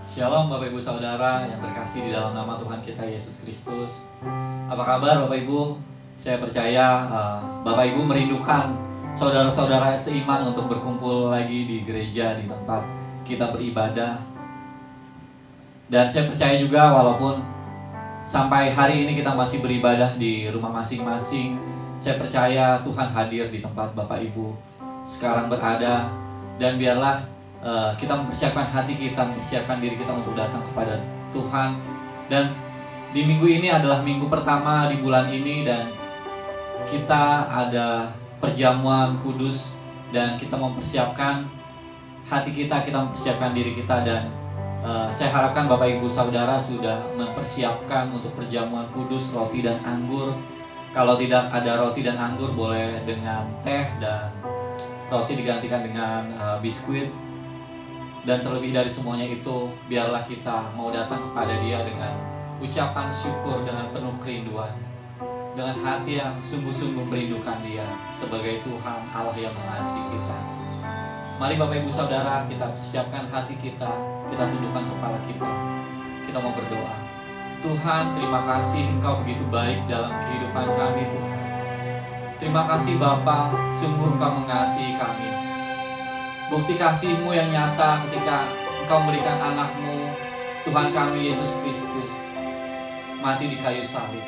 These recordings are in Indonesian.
Shalom Bapak Ibu Saudara yang terkasih di dalam nama Tuhan kita Yesus Kristus. Apa kabar Bapak Ibu? Saya percaya Bapak Ibu merindukan saudara-saudara seiman untuk berkumpul lagi di gereja, di tempat kita beribadah. Dan saya percaya juga walaupun sampai hari ini kita masih beribadah di rumah masing-masing, saya percaya Tuhan hadir di tempat Bapak Ibu sekarang berada. Dan biarlah kita mempersiapkan hati kita, mempersiapkan diri kita untuk datang kepada Tuhan. Dan di minggu ini adalah minggu pertama di bulan ini, dan kita ada perjamuan kudus, dan kita mempersiapkan hati kita, kita mempersiapkan diri kita. Dan saya harapkan Bapak Ibu Saudara sudah mempersiapkan untuk perjamuan kudus roti dan anggur. Kalau tidak ada roti dan anggur, boleh dengan teh, dan roti digantikan dengan biskuit. Dan terlebih dari semuanya itu, biarlah kita mau datang kepada Dia dengan ucapan syukur, dengan penuh kerinduan, dengan hati yang sungguh-sungguh merindukan Dia sebagai Tuhan Allah yang mengasihi kita. Mari Bapak Ibu Saudara, kita siapkan hati kita, kita tundukkan kepala kita mau berdoa. Tuhan, terima kasih Engkau begitu baik dalam kehidupan kami Tuhan. Terima kasih Bapa, sungguh Engkau mengasihi kami. Bukti kasih-Mu yang nyata ketika Engkau memberikan anak-Mu, Tuhan kami Yesus Kristus, mati di kayu salib.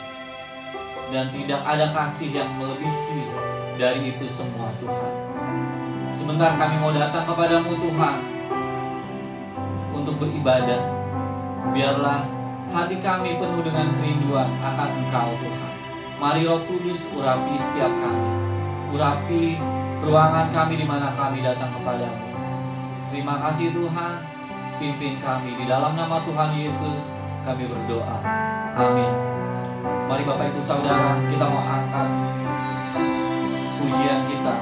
Dan tidak ada kasih yang melebihi dari itu semua Tuhan. Sebentar kami mau datang kepadamu Tuhan untuk beribadah. Biarlah hati kami penuh dengan kerinduan akan Engkau Tuhan. Mari Roh Kudus urapi setiap kami, urapi ruangan kami di mana kami datang kepadamu. Terima kasih Tuhan, pimpin kami di dalam nama Tuhan Yesus kami berdoa. Amin. Mari Bapak Ibu Saudara, kita mau angkat pujian kita.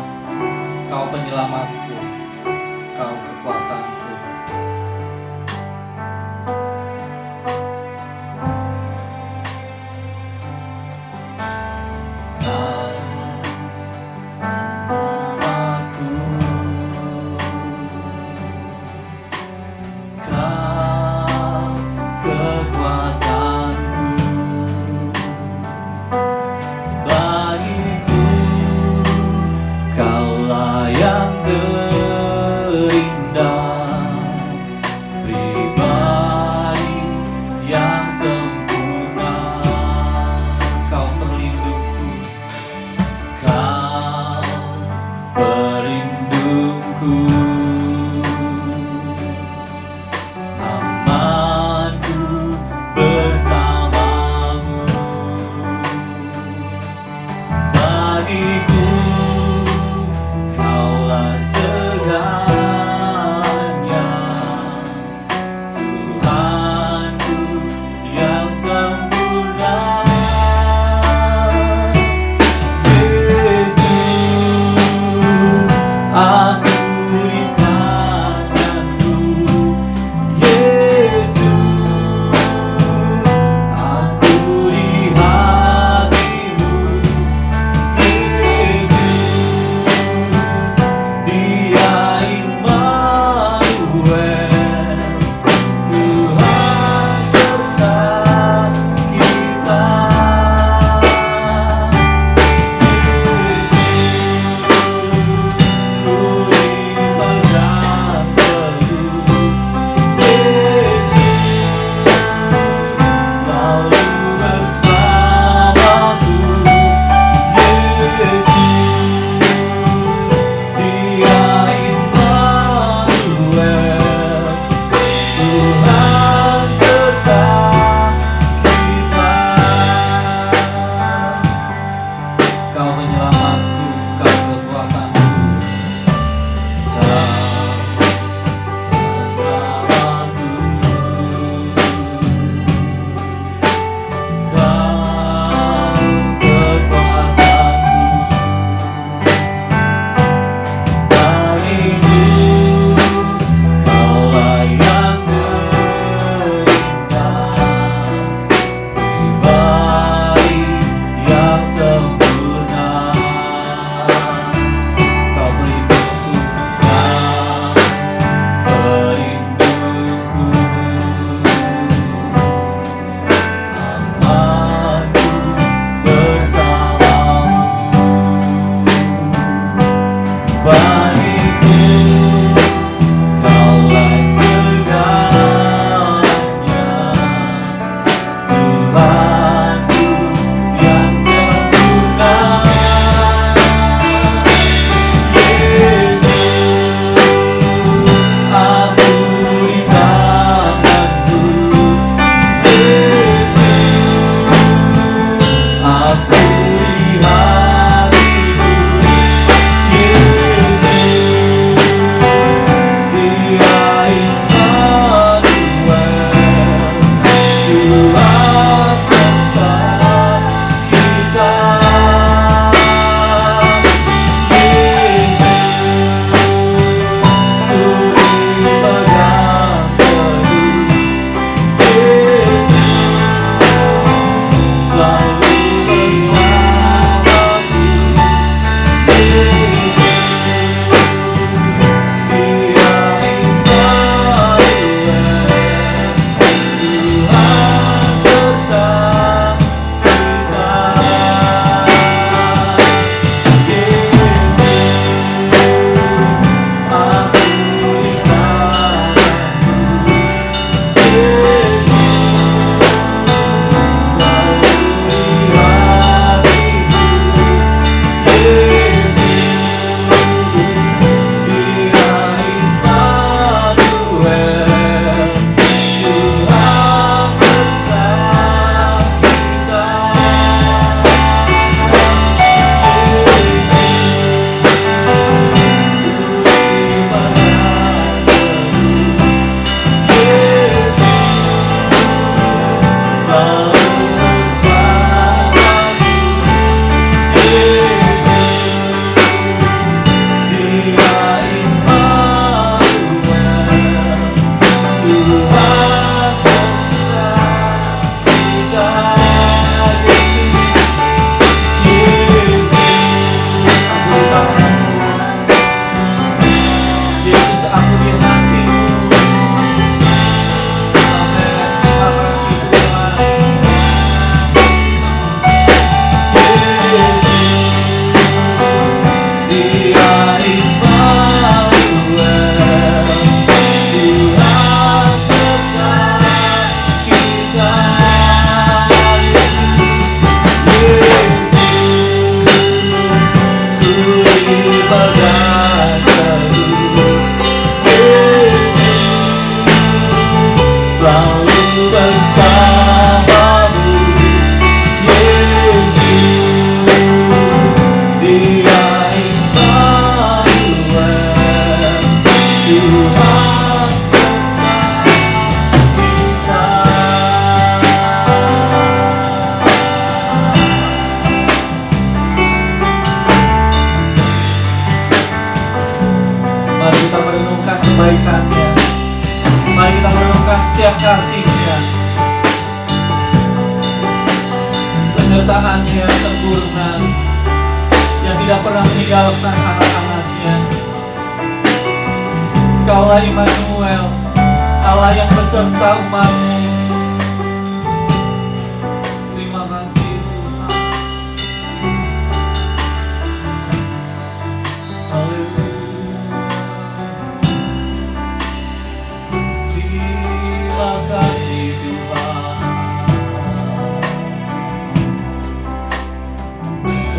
Kau penyelamatku, Kau kekuatanku. Aku bagiku, Kaulah segalanya, Tuhanku yang sempurna. Yesus, ampuni tanganku. Yesus, ampuni hatiku. Yesus, Dia Immanuel, Tuhan serta kita. Yesus, Turi pegang teguh. Yesus, selalu bersamaku. Yesus, Dia Immanuel, Tuhan serta kita. Yesus, ampuni tanganku. Yesus, selalu di hatiku. Yesus, Dia Immanuel, Tuhan serta kita. Yesus, ampuni hatimu. Amin. Terima kasih Tuhan. Yesus, Dia Immanuel, Tuhan serta kita. Yesus, Turi pegang teguh. Yesus, selalu bersamamu. Yesus, Dia Immanuel, Tuhan serta kita. Mari kita merenungkan kebaikan-Nya. Mari kita merenungkan setiap kasih-Nya, penyertaan-Nya yang sempurna, yang tidak pernah meninggalkan anak-anak-Nya. Kaulah Immanuel, Allah yang beserta umat-Mu. Terima kasih Tuhan. Haleluya. Terima kasih Tuhan.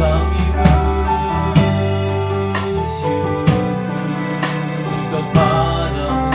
Kami bersyukur kepadamu.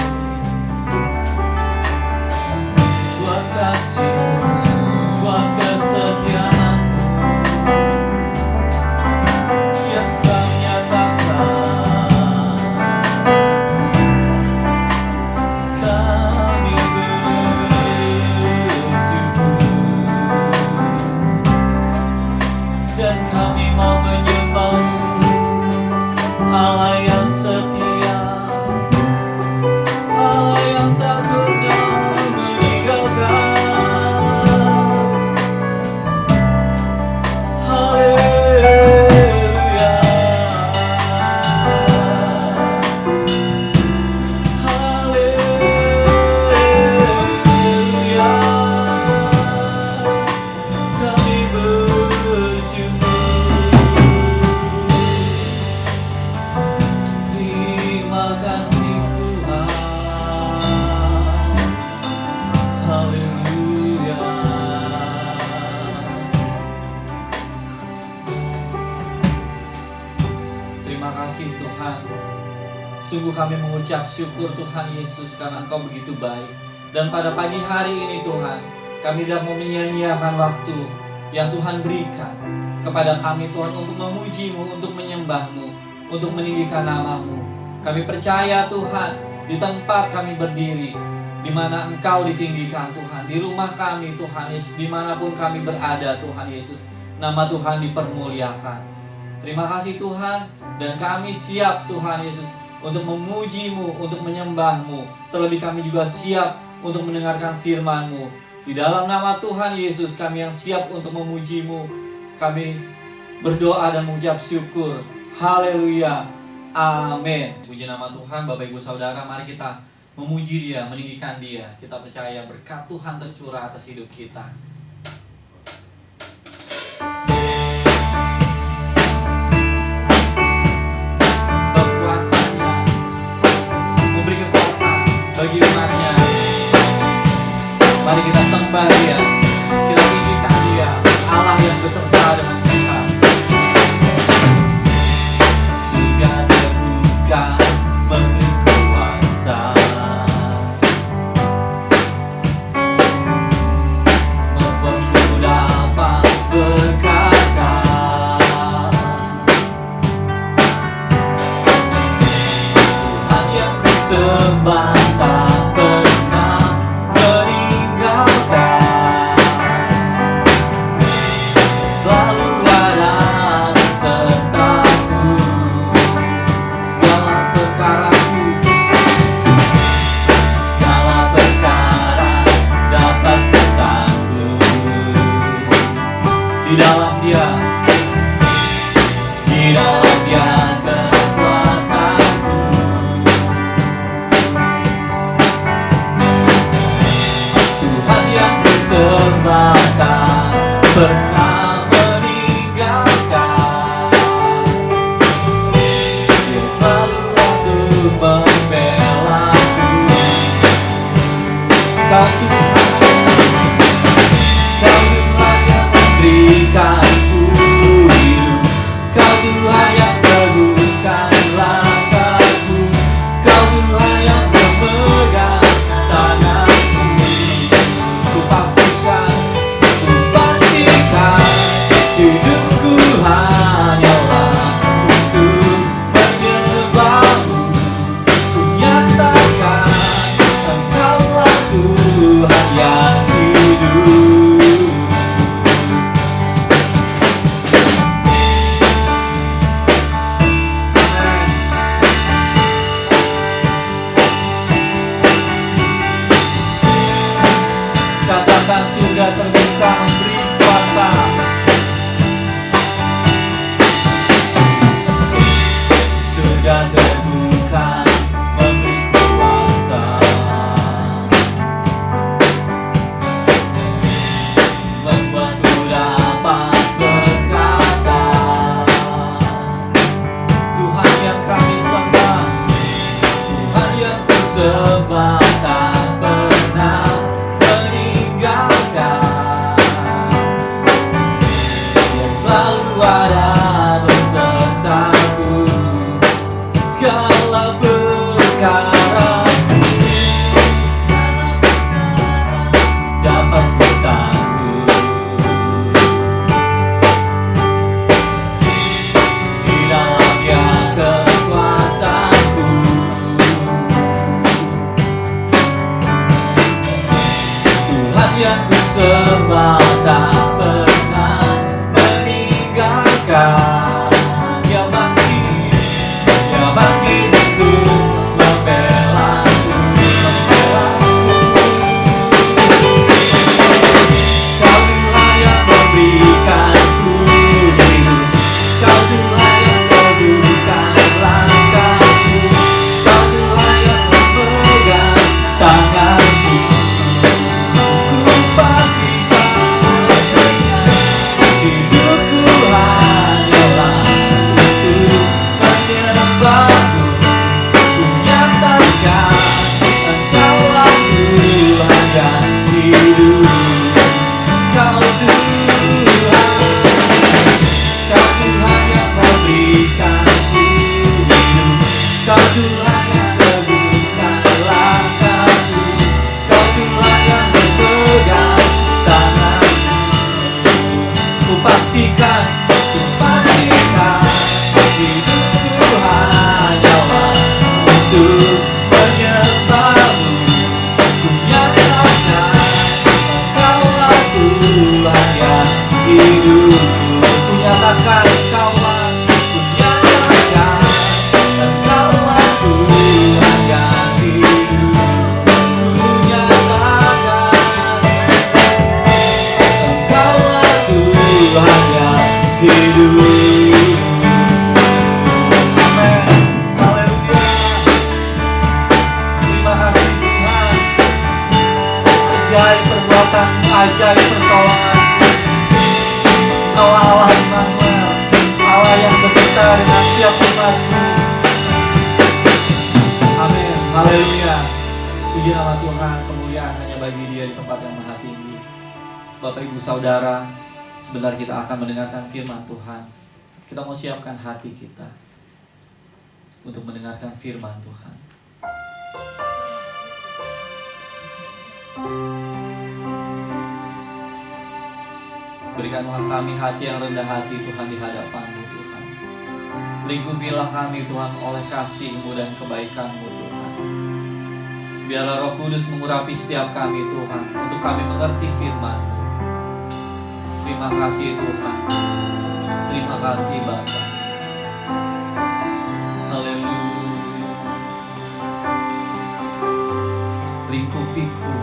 Tuhan. Sungguh kami mengucap syukur Tuhan Yesus karena Engkau begitu baik. Dan pada pagi hari ini Tuhan, kami tidak mau menyia-nyiakan waktu yang Tuhan berikan kepada kami Tuhan untuk memuji-Mu, untuk menyembah-Mu, untuk meninggikan nama-Mu. Kami percaya Tuhan, di tempat kami berdiri, di mana Engkau ditinggikan Tuhan, di rumah kami Tuhan Yesus, dimanapun kami berada Tuhan Yesus, nama Tuhan dipermuliakan. Terima kasih Tuhan, dan kami siap Tuhan Yesus untuk memuji-Mu, untuk menyembah-Mu. Terlebih kami juga siap untuk mendengarkan firman-Mu. Di dalam nama Tuhan Yesus kami yang siap untuk memuji-Mu, kami berdoa dan mengucap syukur. Haleluya, amin. Puji nama Tuhan. Bapak Ibu Saudara, mari kita memuji Dia, meninggikan Dia. Kita percaya berkat Tuhan tercurah atas hidup kita. Sebab kuasa-Nya memberi kekuatan bagi umat-Nya. Mari kita sembah Dia, kita tinggikan Dia, Allah yang beserta dengan kita. Surga terbuka memberi kuasa, membuatku dapat berkata, Tuhan yang ku sembah tak pernah meninggalkan, selalu ada besertaku, segala perkaraku, segala perkara dapat kutakluk. Di dalam Dia, di dalam Dia kekuatanku. Tuhan yang ku sembah tak pernah meninggalkan, Dia selalu untuk membelaku. Kau Tuhan, Kau Tuhan yang memberikanku hidup, Kau Tuhan yang teguhkan langkahku, Kau Tuhan yang memegang tanganku. Ku pastikan hidupku hanyalah untuk menyembah-Mu. Ku nyatakan Engkaulah Tuhan yang hidup. Katakan surga terbuka memberi kuasa. Surga terbuka memberi kuasa, membuatku dapat berkata, Tuhan yang kami sembah, Tuhan yang ku sembah tak pernah meninggalkan, Dia selalu ada besertaku, segala perkaraku dapat kutakluk. Di dalam Dia kekuatanku. Tuhan yang ku sembah tak pernah meninggalkan, Dia bangkit untuk membelaku. Kau Tuhan yang memberikanku hidup, Kau Tuhan yang teguhkan langkahku, Kau Tuhan yang memegang tanganku. Ku pastikan hidupku hanyalah untuk menyembah-Mu. Ku nyatakan Engkaulah Tuhan yang hidup. Kau Tuhan, Kau Tuhan yang memberikanku hidup, Tuhan yang meneguhkan langkahku, Kau Tuhan yang berpegang tanganku. Ku pastikan hidupku hanyalah untuk menyembah-Mu. Ku nyatakan Engkaulah Tuhan yang hidupku. Ku nyatakan Engkaulah, ku nyatakan Engkaulah Tuhan yang hidupku. Ku nyatakan Engkaulah Tuhan yang hidup. Ajaib pertolongan, Kau Allah Immanuel, Allah yang beserta dengan setiap umat-Mu. Amin, haleluya. Puji nama Tuhan, kemuliaan hanya bagi Dia di tempat yang maha tinggi. Bapak Ibu Saudara, sebentar kita akan mendengarkan firman Tuhan. Kita mau siapkan hati kita untuk mendengarkan firman Tuhan. Berikanlah kami hati yang rendah hati Tuhan di hadapan-Mu Tuhan. Lingkupilah kami Tuhan oleh kasih-Mu dan kebaikan-Mu Tuhan. Biarlah Roh Kudus mengurapi setiap kami Tuhan, untuk kami mengerti firman-Mu. Terima kasih Tuhan. Terima kasih Bapa. Haleluya. Lingkupiku,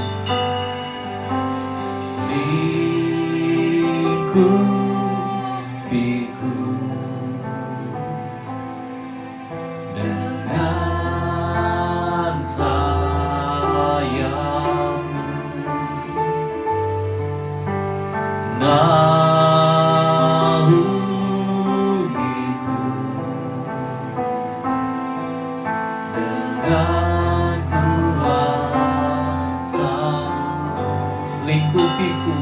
lingkupiku dengan sayap-Mu, naungiku dengan kuasa-Mu. Lingkupiku,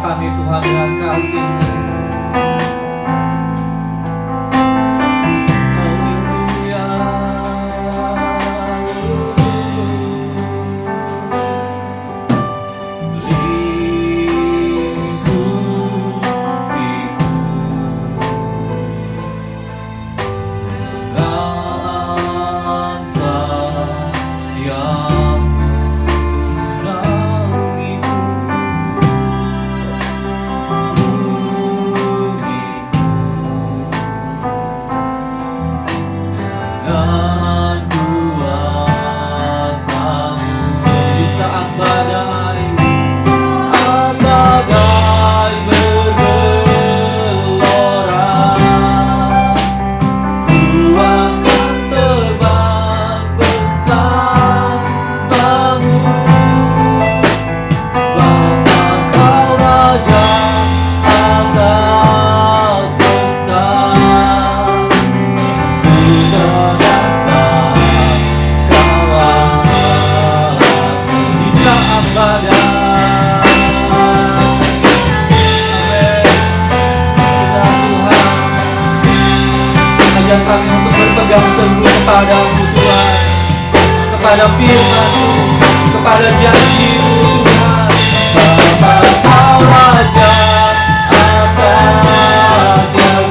kami Tuhan dengan kasih-Mu. Haleluya. Lingkupiku dengan sayap-Mu, naungiku kami untuk berpegang teguh kepada-Mu Tuhan, kepada firman-Mu, kepada janji-Mu Tuhan. Bapa, Kau Raja atas yang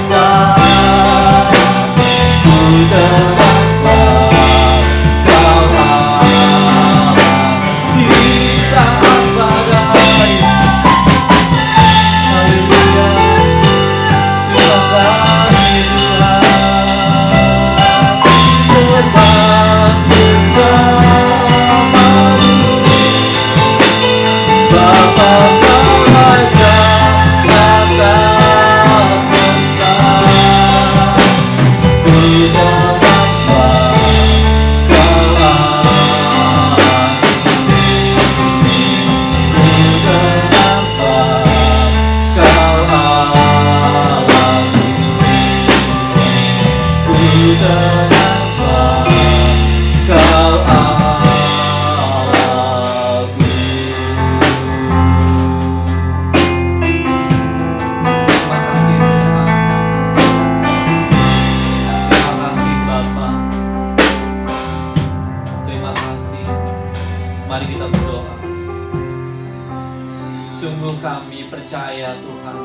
percaya Tuhan,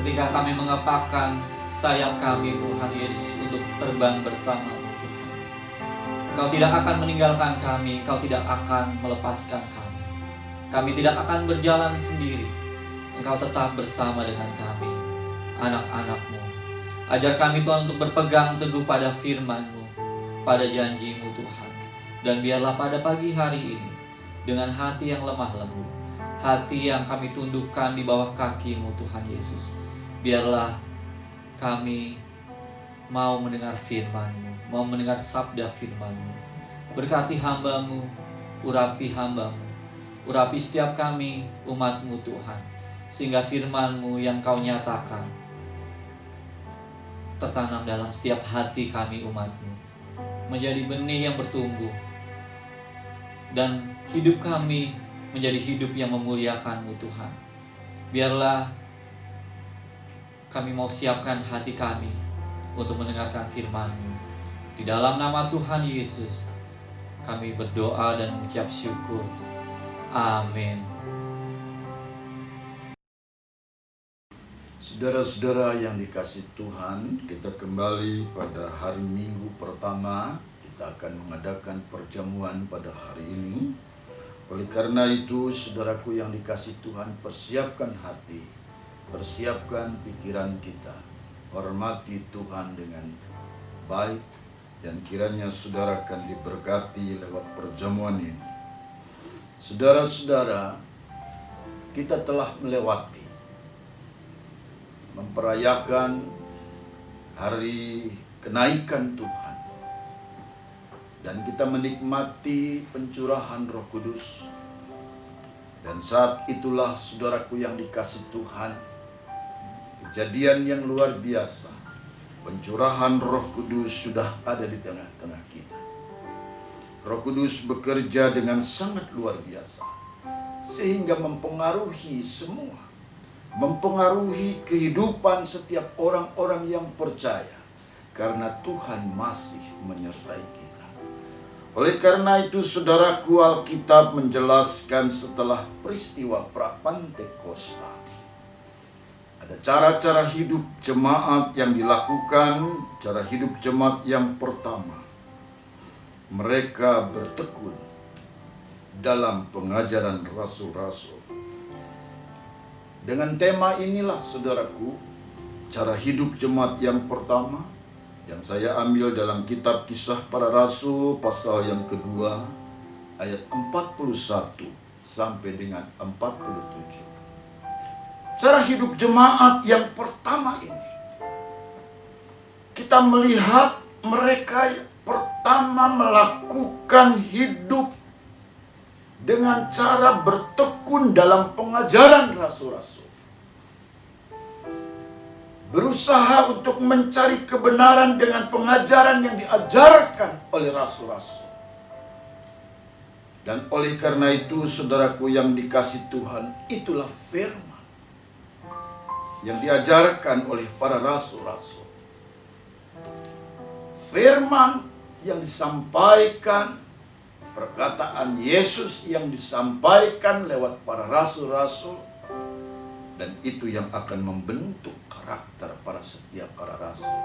ketika kami mengepakkan sayap kami Tuhan Yesus untuk terbang bersama-Mu Tuhan. Engkau tidak akan meninggalkan kami, Engkau tidak akan melepaskan kami. Kami tidak akan berjalan sendiri. Engkau tetap bersama dengan kami, anak-anak-Mu. Ajar kami Tuhan untuk berpegang teguh pada firman-Mu, pada janji-Mu Tuhan. Dan biarlah pada pagi hari ini, dengan hati yang lemah lembut, hati yang kami tundukkan di bawah kaki-Mu Tuhan Yesus, biarlah kami mau mendengar firman-Mu, mau mendengar sabda firman-Mu. Berkati hamba-Mu, urapi hamba-Mu, urapi setiap kami umat-Mu Tuhan, sehingga firman-Mu yang Kau nyatakan tertanam dalam setiap hati kami umat-Mu, menjadi benih yang bertumbuh, dan hidup kami menjadi hidup yang memuliakan-Mu Tuhan. Biarlah kami mau siapkan hati kami untuk mendengarkan firman-Mu. Di dalam nama Tuhan Yesus kami berdoa dan mengucap syukur. Amin. Saudara-saudara yang dikasihi Tuhan, kita kembali pada hari Minggu pertama. Kita akan mengadakan perjamuan pada hari ini. Oleh karena itu, saudaraku yang dikasihi Tuhan, persiapkan hati, persiapkan pikiran kita, hormati Tuhan dengan baik, dan kiranya saudara akan diberkati lewat perjamuan ini. Saudara-saudara, kita telah melewati, memperayakan hari kenaikan Tuhan, dan kita menikmati pencurahan Roh Kudus. Dan saat itulah saudaraku yang dikasihi Tuhan, kejadian yang luar biasa, pencurahan Roh Kudus sudah ada di tengah-tengah kita. Roh Kudus bekerja dengan sangat luar biasa, sehingga mempengaruhi semua, mempengaruhi kehidupan setiap orang-orang yang percaya, karena Tuhan masih menyertai kita. Oleh karena itu, saudaraku, Alkitab menjelaskan setelah peristiwa Prapantekosta, ada cara-cara hidup jemaat yang dilakukan. Cara hidup jemaat yang pertama, mereka bertekun dalam pengajaran rasul-rasul. Dengan tema inilah, saudaraku, cara hidup jemaat yang pertama, yang saya ambil dalam kitab Kisah Para Rasul pasal yang kedua, ayat 41 sampai dengan 47. Cara hidup jemaat yang pertama ini, kita melihat mereka pertama melakukan hidup dengan cara bertekun dalam pengajaran rasul-rasul. Berusaha untuk mencari kebenaran dengan pengajaran yang diajarkan oleh rasul-rasul. Dan oleh karena itu, saudaraku yang dikasihi Tuhan, itulah firman yang diajarkan oleh para rasul-rasul. Firman yang disampaikan, perkataan Yesus yang disampaikan lewat para rasul-rasul, dan itu yang akan membentuk karakter para setiap para rasul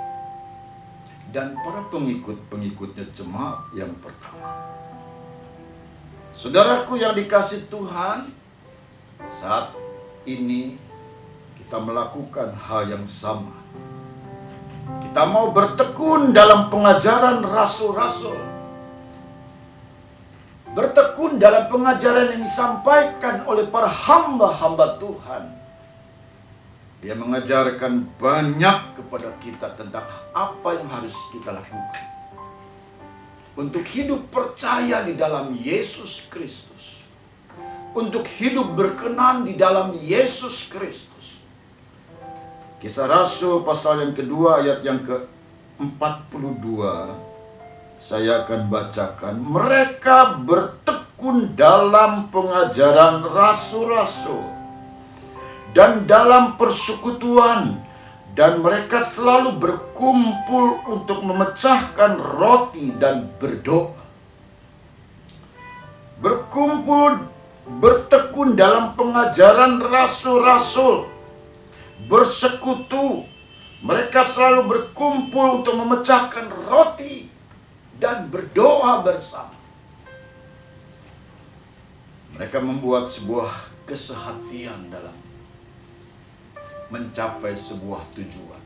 dan para pengikut-pengikutnya jemaat yang pertama. Saudaraku yang dikasihi Tuhan, saat ini kita melakukan hal yang sama. Kita mau bertekun dalam pengajaran rasul-rasul, bertekun dalam pengajaran yang disampaikan oleh para hamba-hamba Tuhan. Dia mengajarkan banyak kepada kita tentang apa yang harus kita lakukan untuk hidup percaya di dalam Yesus Kristus, untuk hidup berkenan di dalam Yesus Kristus. Kisah Rasul pasal yang kedua ayat yang ke-42, saya akan bacakan. Mereka bertekun dalam pengajaran rasul-rasul dan dalam persekutuan, dan mereka selalu berkumpul untuk memecahkan roti dan berdoa. Berkumpul bertekun dalam pengajaran rasul-rasul, bersekutu. Mereka selalu berkumpul untuk memecahkan roti dan berdoa bersama. Mereka membuat sebuah kesehatian dalam mencapai sebuah tujuan.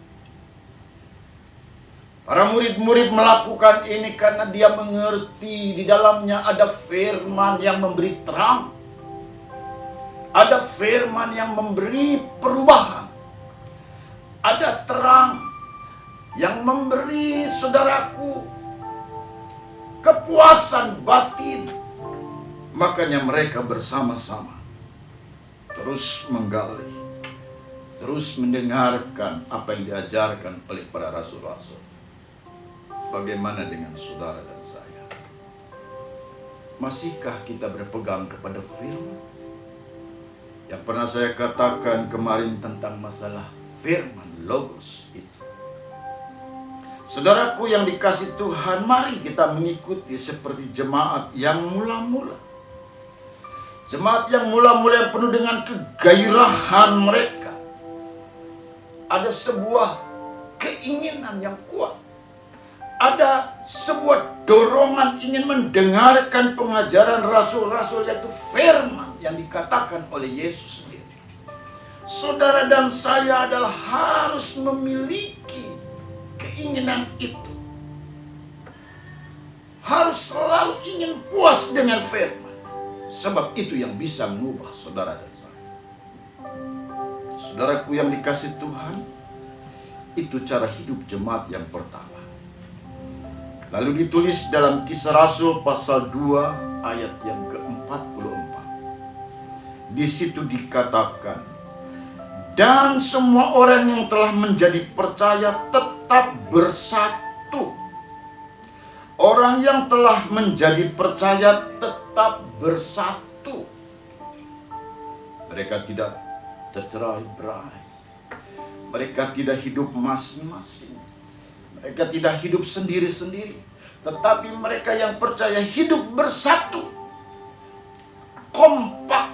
Para murid-murid melakukan ini karena dia mengerti di dalamnya ada firman yang memberi terang. Ada firman yang memberi perubahan. Ada terang yang memberi saudaraku kepuasan batin. Makanya mereka bersama-sama terus menggali, terus mendengarkan apa yang diajarkan oleh para rasul-rasul. Bagaimana dengan saudara dan saya? Masihkah kita berpegang kepada firman? Yang pernah saya katakan kemarin tentang masalah firman logos itu. Saudaraku yang dikasih Tuhan, mari kita mengikuti seperti jemaat yang mula-mula. Jemaat yang mula-mula yang penuh dengan kegairahan mereka. Ada sebuah keinginan yang kuat. Ada sebuah dorongan ingin mendengarkan pengajaran rasul-rasul, yaitu firman yang dikatakan oleh Yesus sendiri. Saudara dan saya adalah harus memiliki keinginan itu. Harus selalu ingin puas dengan firman. Sebab itu yang bisa mengubah saudara dan saya. Saudaraku yang dikasih Tuhan, itu cara hidup jemaat yang pertama. Lalu ditulis dalam Kisah Rasul pasal 2 ayat yang ke-44. Di situ dikatakan, dan semua orang yang telah menjadi percaya tetap bersatu. Orang yang telah menjadi percaya tetap bersatu. Mereka tidak tercerai-berai. Mereka tidak hidup masing-masing. Mereka tidak hidup sendiri-sendiri. Tetapi mereka yang percaya hidup bersatu. Kompak.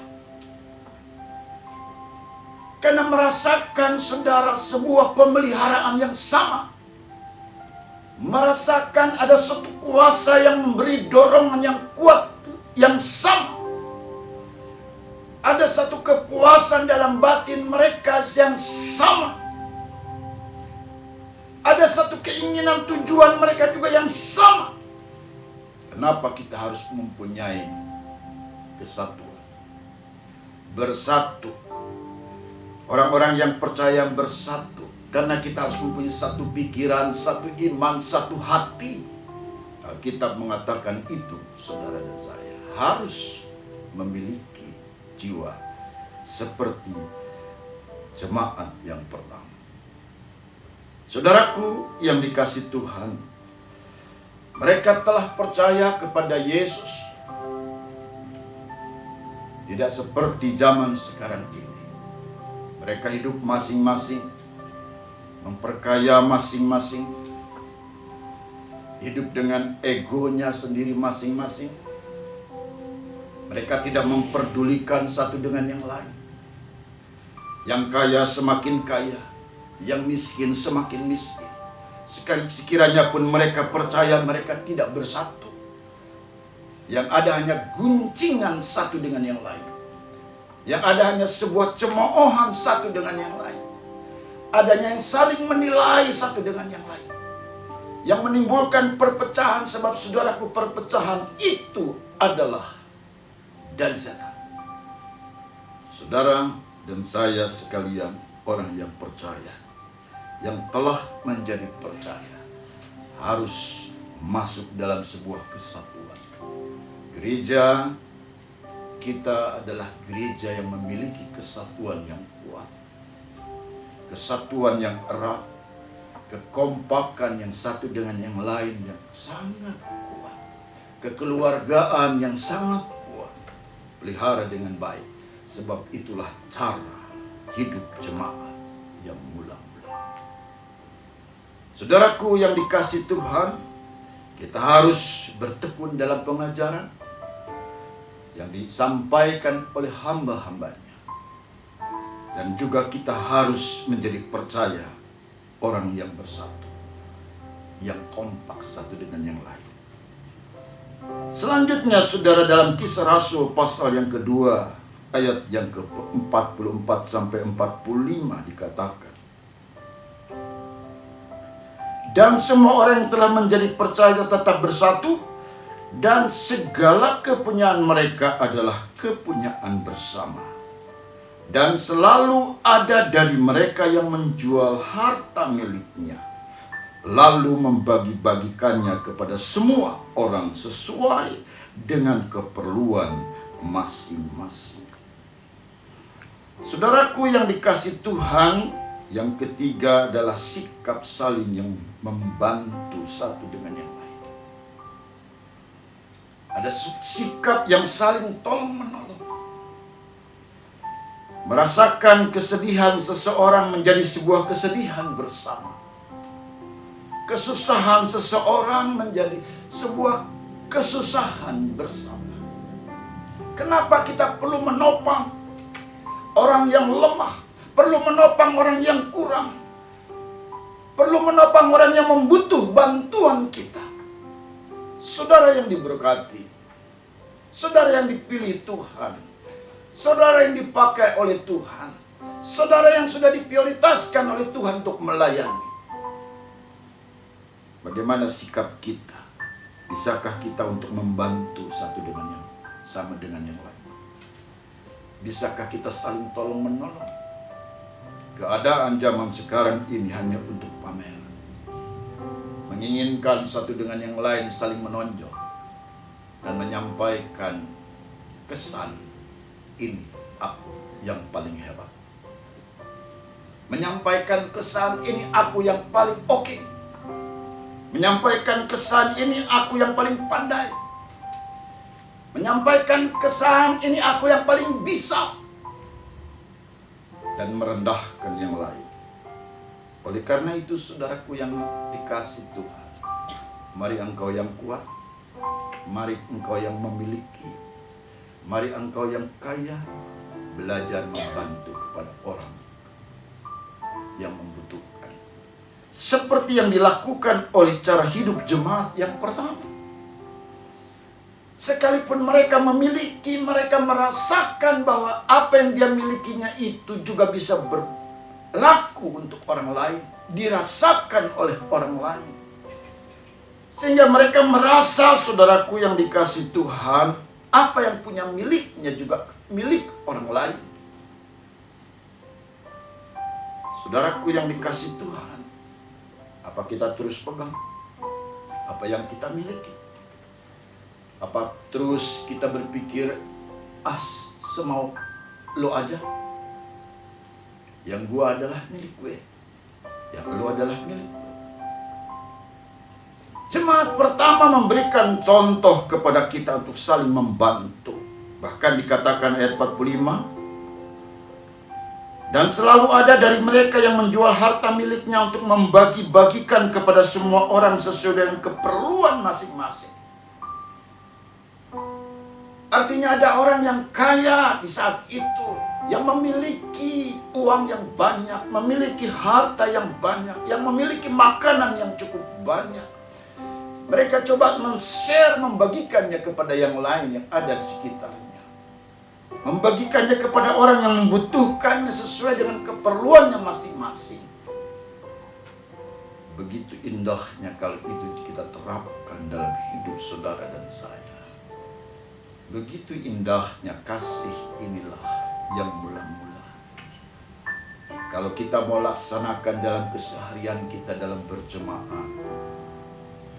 Karena merasakan saudara sebuah pemeliharaan yang sama. Merasakan ada suatu kuasa yang memberi dorongan yang kuat, yang sama. Ada satu kepuasan dalam batin mereka yang sama. Ada satu keinginan tujuan mereka juga yang sama. Kenapa kita harus mempunyai kesatuan? Bersatu. Orang-orang yang percaya bersatu. Karena kita harus mempunyai satu pikiran, satu iman, satu hati. Alkitab mengatakan itu, saudara dan saya. Harus memiliki jiwa seperti jemaat yang pertama. Saudaraku yang dikasih Tuhan, mereka telah percaya kepada Yesus. Tidak seperti zaman sekarang ini. Mereka hidup masing-masing, memperkaya masing-masing, hidup dengan egonya sendiri masing-masing. Mereka tidak memperdulikan satu dengan yang lain. Yang kaya semakin kaya, yang miskin semakin miskin. Sekiranya pun mereka percaya, mereka tidak bersatu. Yang ada hanya guncingan satu dengan yang lain. Yang ada hanya sebuah cemoohan satu dengan yang lain. Adanya yang saling menilai satu dengan yang lain. Yang menimbulkan perpecahan, sebab saudaraku, perpecahan itu adalah dari setan. Saudara dan saya sekalian, orang yang percaya, yang telah menjadi percaya, harus masuk dalam sebuah kesatuan. Gereja kita adalah gereja yang memiliki kesatuan yang kuat, kesatuan yang erat, kekompakan yang satu dengan yang lain yang sangat kuat, kekeluargaan yang sangat kuat, pelihara dengan baik. Sebab itulah cara hidup jemaat yang mula-mula. Saudaraku yang dikasih Tuhan, kita harus bertekun dalam pengajaran. yang disampaikan oleh hamba-hambanya. Dan juga kita harus menjadi percaya orang yang bersatu, yang kompak satu dengan yang lain. Selanjutnya saudara, dalam Kisah Rasul pasal yang kedua ayat yang ke-44 sampai 45 dikatakan, dan semua orang yang telah menjadi percaya tetap bersatu, dan segala kepunyaan mereka adalah kepunyaan bersama. Dan selalu ada dari mereka yang menjual harta miliknya, lalu membagi-bagikannya kepada semua orang sesuai dengan keperluan masing-masing. Saudaraku yang dikasihi Tuhan, yang ketiga adalah sikap saling yang membantu satu dengan yang lain. Ada sikap yang saling tolong-menolong. Merasakan kesedihan seseorang menjadi sebuah kesedihan bersama. Kesusahan seseorang menjadi sebuah kesusahan bersama. Kenapa kita perlu menopang orang yang lemah? Perlu menopang orang yang kurang. Perlu menopang orang yang membutuh bantuan kita. Saudara yang diberkati, saudara yang dipilih Tuhan, saudara yang dipakai oleh Tuhan, saudara yang sudah diprioritaskan oleh Tuhan untuk melayani. Bagaimana sikap kita? Bisakah kita untuk membantu satu dengan yang sama dengan yang lain? Bisakah kita saling tolong menolong? Keadaan zaman sekarang ini hanya untuk pamer, menginginkan satu dengan yang lain saling menonjol dan menyampaikan kesan, ini aku yang paling hebat. Menyampaikan kesan, ini aku yang paling oke. Menyampaikan kesan, ini aku yang paling pandai. Menyampaikan kesan, ini aku yang paling bisa. Dan merendahkan yang lain. Oleh karena itu saudaraku yang dikasihi Tuhan, mari engkau yang kuat, mari engkau yang memiliki, mari engkau yang kaya, belajar membantu kepada orang yang membutuhkan. Seperti yang dilakukan oleh cara hidup jemaat yang pertama. Sekalipun mereka memiliki, mereka merasakan bahwa apa yang dia milikinya itu juga bisa berlaku untuk orang lain, dirasakan oleh orang lain. Sehingga mereka merasa, saudaraku yang dikasihi Tuhan, apa yang punya miliknya juga milik orang lain. Saudaraku yang dikasihi Tuhan, apa kita terus pegang apa yang kita miliki? Apa terus kita berpikir, semau lo aja, yang gua adalah milik gue, yang lo adalah milik gue. Jemaat pertama memberikan contoh kepada kita untuk saling membantu. Bahkan dikatakan ayat 45, dan selalu ada dari mereka yang menjual harta miliknya untuk membagi-bagikan kepada semua orang sesuai dengan keperluan masing-masing. Artinya ada orang yang kaya di saat itu, yang memiliki uang yang banyak, memiliki harta yang banyak, yang memiliki makanan yang cukup banyak. Mereka coba men-share, membagikannya kepada yang lain yang ada di sekitarnya. Membagikannya kepada orang yang membutuhkannya sesuai dengan keperluannya masing-masing. Begitu indahnya kalau itu kita terapkan dalam hidup saudara dan saya. Begitu indahnya kasih inilah yang mula-mula. Kalau kita mau laksanakan dalam keseharian kita dalam berjemaah,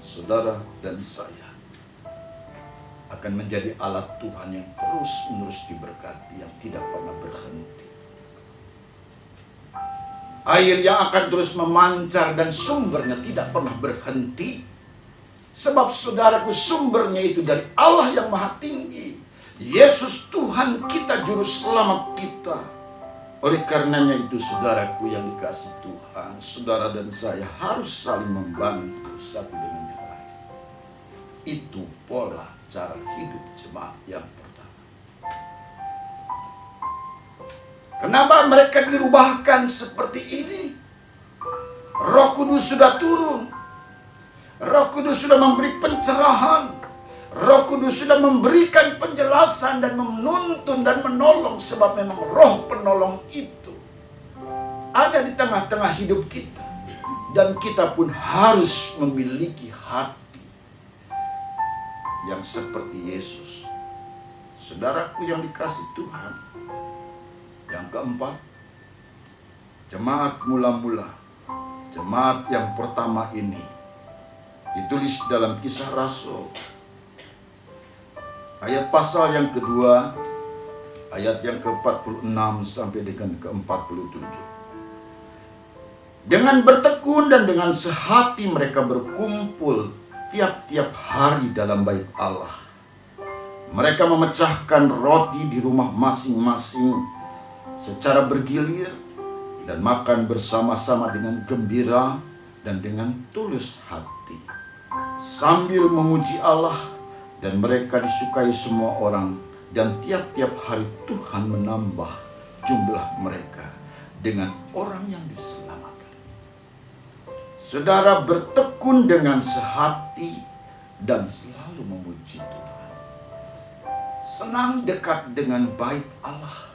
saudara dan saya akan menjadi alat Tuhan yang terus-menerus diberkati, yang tidak pernah berhenti. Air yang akan terus memancar dan sumbernya tidak pernah berhenti. Sebab saudaraku, sumbernya itu dari Allah yang Maha Tinggi, Yesus Tuhan kita, Juru Selamat kita. Oleh karenanya itu saudaraku yang dikasihi Tuhan, saudara dan saya harus saling membantu satu dengan yang lain. Itu pola cara hidup jemaat yang pertama. Kenapa mereka dirubahkan seperti ini? Roh Kudus sudah turun. Roh Kudus sudah memberi pencerahan. Roh Kudus sudah memberikan penjelasan dan menuntun dan menolong, sebab memang Roh penolong itu ada di tengah-tengah hidup kita. Dan kita pun harus memiliki hati yang seperti Yesus. Saudaraku yang dikasih Tuhan, yang keempat, jemaat mula-mula, jemaat yang pertama ini ditulis dalam Kisah Rasul ayat pasal yang kedua, ayat yang ke-46 sampai dengan ke-47. Dengan bertekun dan dengan sehati mereka berkumpul tiap-tiap hari dalam bait Allah. Mereka memecahkan roti di rumah masing-masing secara bergilir dan makan bersama-sama dengan gembira dan dengan tulus hati, sambil memuji Allah, dan mereka disukai semua orang, dan tiap-tiap hari Tuhan menambah jumlah mereka dengan orang yang diselamatkan. Saudara bertekun dengan sehati dan selalu memuji Tuhan. Senang dekat dengan bait Allah.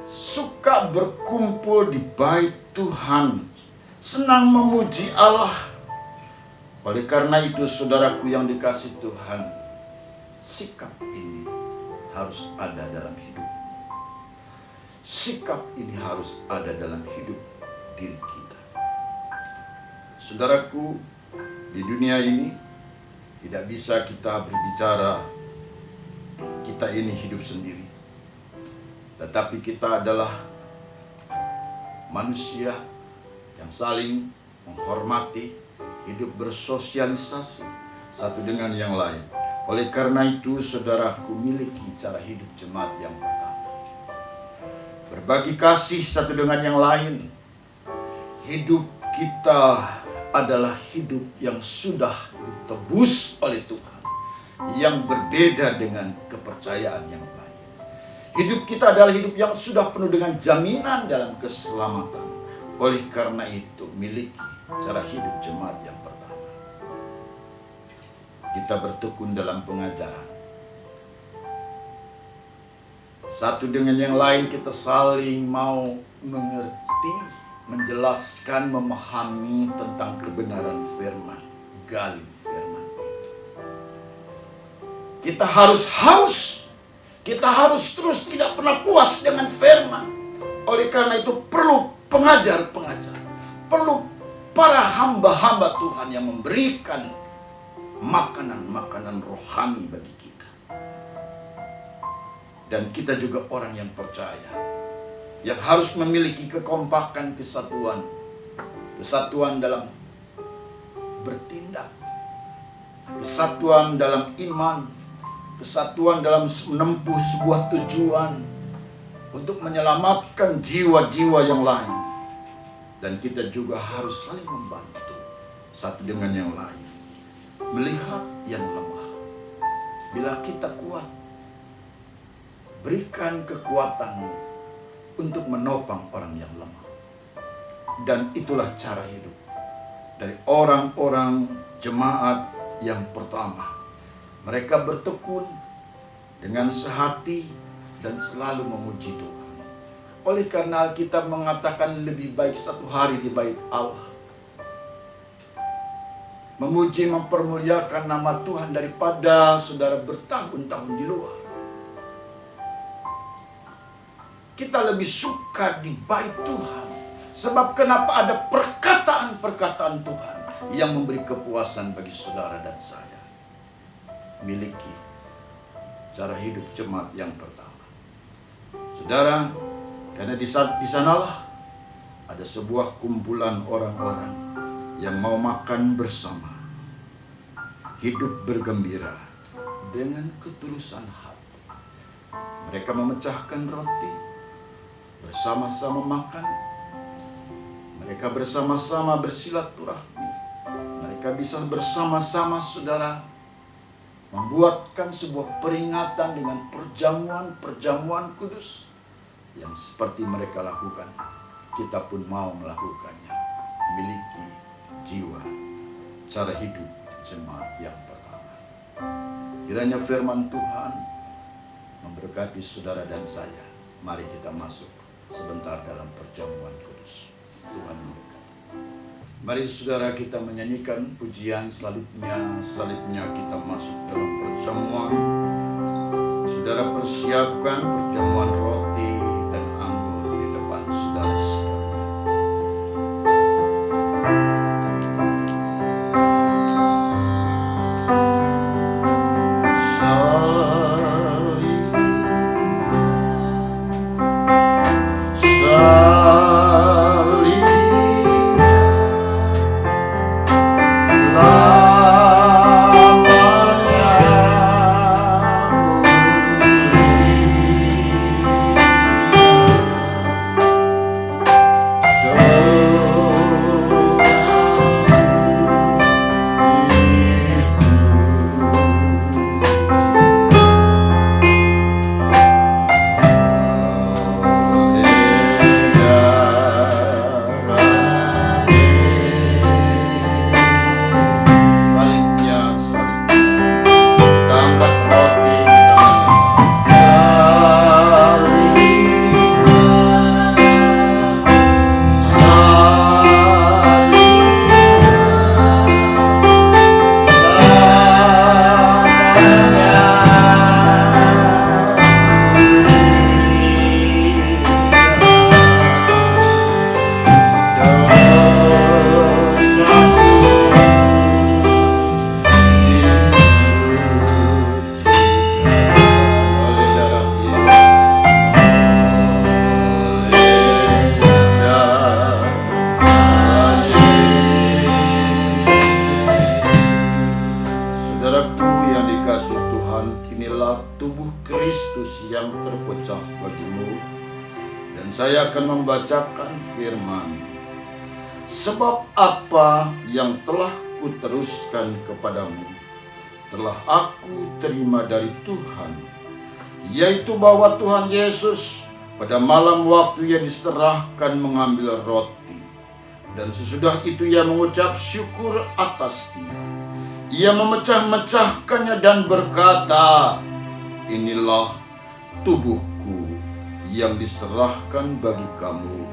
Suka berkumpul di bait Tuhan. Senang memuji Allah. Oleh karena itu, saudaraku yang dikasih Tuhan, sikap ini harus ada dalam hidup. Sikap ini harus ada dalam hidup diri kita. Saudaraku, di dunia ini tidak bisa kita berbicara kita ini hidup sendiri. Tetapi kita adalah manusia yang saling menghormati, hidup bersosialisasi satu dengan yang lain. Oleh karena itu, saudaraku, miliki cara hidup jemaat yang pertama. Berbagi kasih satu dengan yang lain. Hidup kita adalah hidup yang sudah ditebus oleh Tuhan, yang berbeda dengan kepercayaan yang lain. Hidup kita adalah hidup yang sudah penuh dengan jaminan dalam keselamatan. Oleh karena itu, miliki cara hidup jemaat yang pertama. Kita bertekun dalam pengajaran. Satu dengan yang lain kita saling mau mengerti, menjelaskan, memahami tentang kebenaran firman. Gali firman itu. Kita harus haus. Kita harus terus tidak pernah puas dengan firman. Oleh karena itu perlu pengajar-pengajar. Perlu para hamba-hamba Tuhan yang memberikan makanan-makanan rohani bagi kita. Dan kita juga orang yang percaya, yang harus memiliki kekompakan, kesatuan. Kesatuan dalam bertindak. Kesatuan dalam iman. Kesatuan dalam menempuh sebuah tujuan untuk menyelamatkan jiwa-jiwa yang lain. Dan kita juga harus saling membantu satu dengan yang lain. Melihat yang lemah. Bila kita kuat, berikan kekuatan untuk menopang orang yang lemah. Dan itulah cara hidup dari orang-orang jemaat yang pertama. Mereka bertekun dengan sehati dan selalu memuji Tuhan. Oleh karena Alkitab mengatakan lebih baik satu hari di bait Allah, memuji, mempermuliakan nama Tuhan, daripada saudara bertahun-tahun di luar. Kita lebih suka di bait Tuhan. Sebab kenapa? Ada perkataan-perkataan Tuhan yang memberi kepuasan bagi saudara dan saya. Miliki cara hidup jemaat yang pertama. Saudara, karena di sanalah ada sebuah kumpulan orang-orang yang mau makan bersama, hidup bergembira dengan ketulusan hati. Mereka memecahkan roti, bersama-sama makan. Mereka bersama-sama bersilaturahmi. Mereka bisa bersama-sama, saudara, membuatkan sebuah peringatan dengan perjamuan-perjamuan kudus. yang seperti mereka lakukan, kita pun mau melakukannya. Miliki jiwa, cara hidup jemaat yang pertama. Kiranya firman Tuhan memberkati saudara dan saya. Mari kita masuk sebentar dalam perjamuan kudus. Tuhan memberkati. Mari saudara kita menyanyikan pujian salibnya kita masuk dalam perjamuan. Saudara persiapkan perjamuan roti dan anggur di depan saudara sekalian. Saya akan membacakan firman. Sebab apa yang telah kuteruskan kepadamu telah aku terima dari Tuhan, yaitu bahwa Tuhan Yesus pada malam waktu ia diserahkan mengambil roti, dan sesudah itu ia mengucap syukur atasnya. Ia memecah-mecahkannya dan berkata, "Inilah tubuhku yang diserahkan bagi kamu,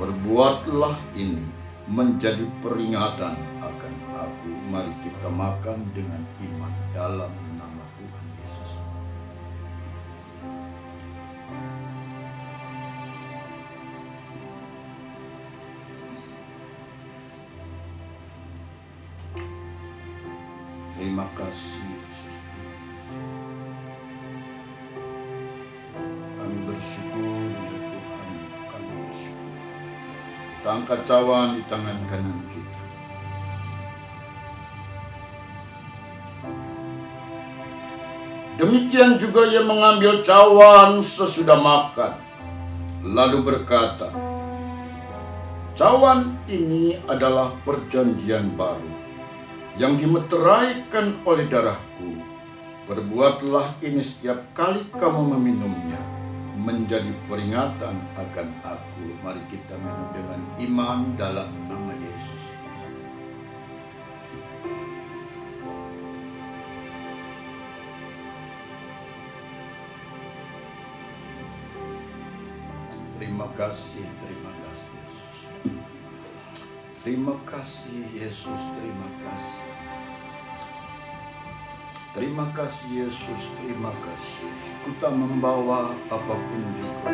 perbuatlah ini menjadi peringatan akan aku." Mari kita makan dengan iman dalam nama Tuhan Yesus. Terima kasih Yesus. Kami bersyukur ya Tuhan, kami bersyukur. Kita angkat cawan di tangan kanan kita. Demikian juga ia mengambil cawan sesudah makan, lalu berkata, "Cawan ini adalah perjanjian baru yang dimeteraikan oleh darahku. Perbuatlah ini setiap kali kamu meminumnya, menjadi peringatan akan aku." Mari kita minum dengan iman dalam nama Yesus. Terima kasih Yesus. Terima kasih Yesus, terima kasih. Terima kasih Yesus, terima kasih. Ku tak membawa apapun juga.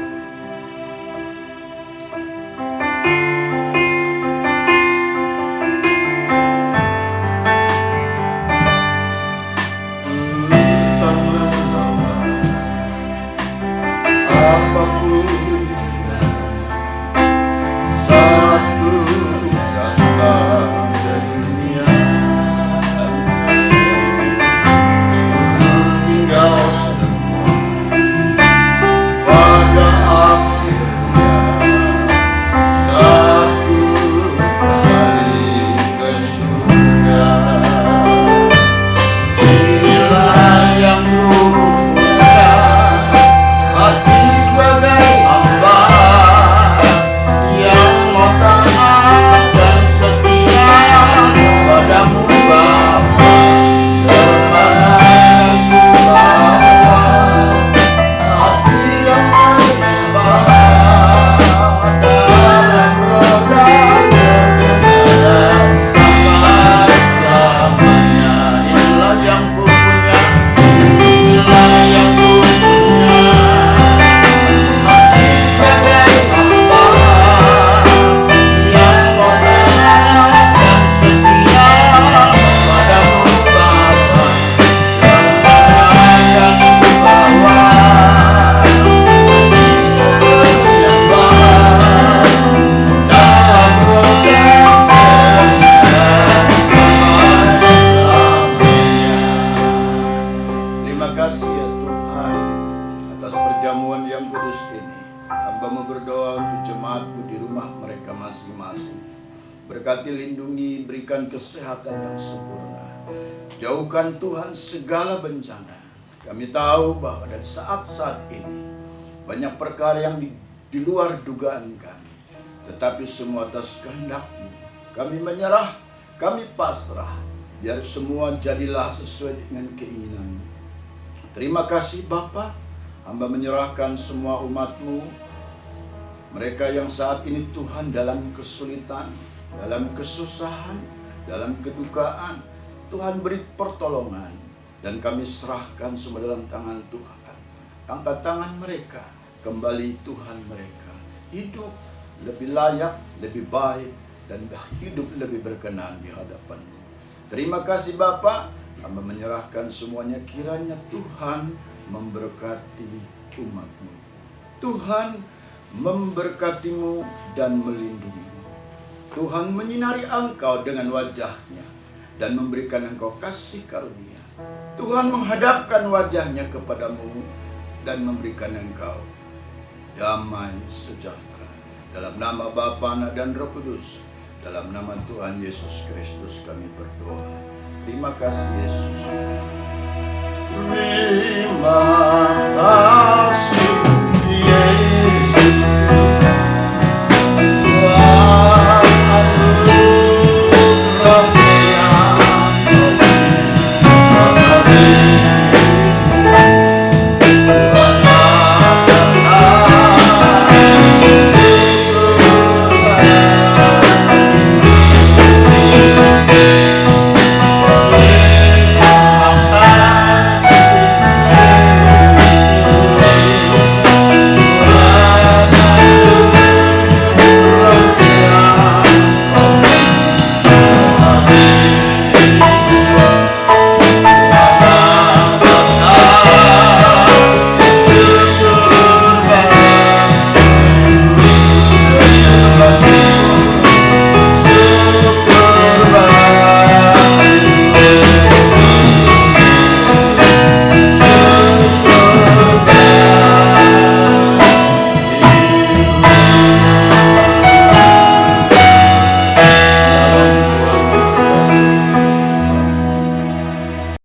Tak membawa apapun juga. Satu datang dari dunia, tinggal semua pada berikan kesehatan yang sempurna. Jauhkan Tuhan segala bencana. Kami tahu bahwa pada saat-saat ini banyak perkara yang di luar dugaan kami. Tetapi semua atas kehendak-Mu. Kami menyerah, kami pasrah. Biar semua jadilah sesuai dengan keinginan-Mu. Terima kasih Bapa. Hamba menyerahkan semua umat-Mu. Mereka yang saat ini Tuhan dalam kesulitan, dalam kesusahan, dalam kedukaan. Tuhan beri pertolongan. Dan kami serahkan semua dalam tangan Tuhan. Angkat tangan mereka, kembali Tuhan mereka. Hidup lebih layak, lebih baik, dan hidup lebih berkenan di hadapan-Mu. Terima kasih Bapa. Hamba menyerahkan semuanya, kiranya Tuhan memberkati umat-Mu. Tuhan memberkati-Mu dan melindungi-Mu. Tuhan menyinari Engkau dengan wajah-Nya dan memberikan Engkau kasih karunia. Tuhan menghadapkan wajah-Nya kepadamu dan memberikan Engkau damai sejahtera. Dalam nama Bapa, Anak, dan Roh Kudus, dalam nama Tuhan Yesus Kristus kami berdoa. Terima kasih Yesus. Terima